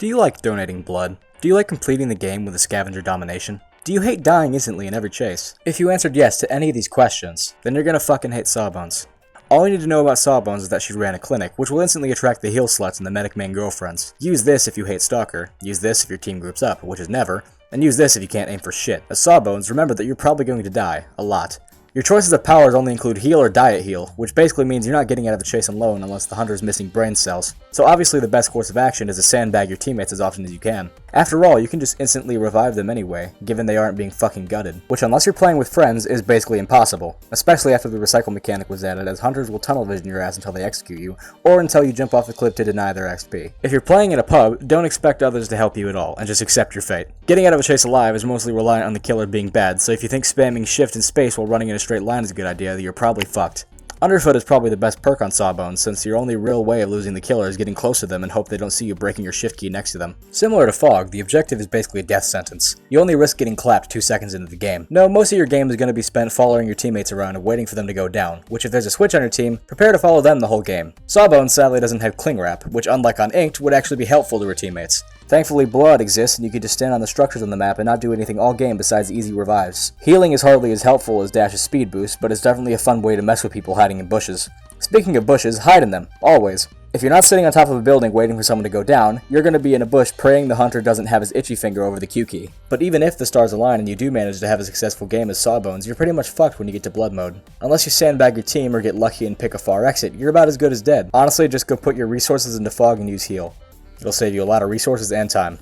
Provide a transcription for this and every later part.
Do you like donating blood? Do you like completing the game with a scavenger domination? Do you hate dying instantly in every chase? If you answered yes to any of these questions, then you're gonna fucking hate Sawbones. All you need to know about Sawbones is that she ran a clinic, which will instantly attract the heal sluts and the medic main girlfriends. Use this if you hate Stalker, use this if your team groups up, which is never, and use this if you can't aim for shit. As Sawbones, remember that you're probably going to die. A lot. Your choices of powers only include heal or diet heal, which basically means you're not getting out of the chase alone unless the hunter is missing brain cells. So obviously the best course of action is to sandbag your teammates as often as you can. After all, you can just instantly revive them anyway, given they aren't being fucking gutted. Which, unless you're playing with friends, is basically impossible. Especially after the recycle mechanic was added, as hunters will tunnel vision your ass until they execute you, or until you jump off the cliff to deny their XP. If you're playing in a pub, don't expect others to help you at all, and just accept your fate. Getting out of a chase alive is mostly reliant on the killer being bad, so if you think spamming shift and space while running in a straight line is a good idea, you're probably fucked. Underfoot is probably the best perk on Sawbones, since your only real way of losing the killer is getting close to them and hope they don't see you breaking your shift key next to them. Similar to Fog, the objective is basically a death sentence. You only risk getting clapped 2 seconds into the game. No, most of your game is going to be spent following your teammates around and waiting for them to go down, which if there's a switch on your team, prepare to follow them the whole game. Sawbones sadly doesn't have cling wrap, which unlike on Inked, would actually be helpful to her teammates. Thankfully, Blood exists and you can just stand on the structures on the map and not do anything all game besides easy revives. Healing is hardly as helpful as Dash's speed boost, but it's definitely a fun way to mess with people hiding in bushes. Speaking of bushes, hide in them. Always. If you're not sitting on top of a building waiting for someone to go down, you're going to be in a bush praying the hunter doesn't have his itchy finger over the Q key. But even if the stars align and you do manage to have a successful game as Sawbones, you're pretty much fucked when you get to Blood mode. Unless you sandbag your team or get lucky and pick a far exit, you're about as good as dead. Honestly, just go put your resources into Fog and use heal. It'll save you a lot of resources and time.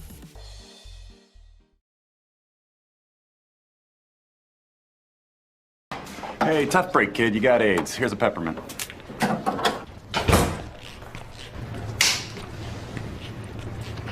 Hey, tough break, kid. You got AIDS. Here's a peppermint.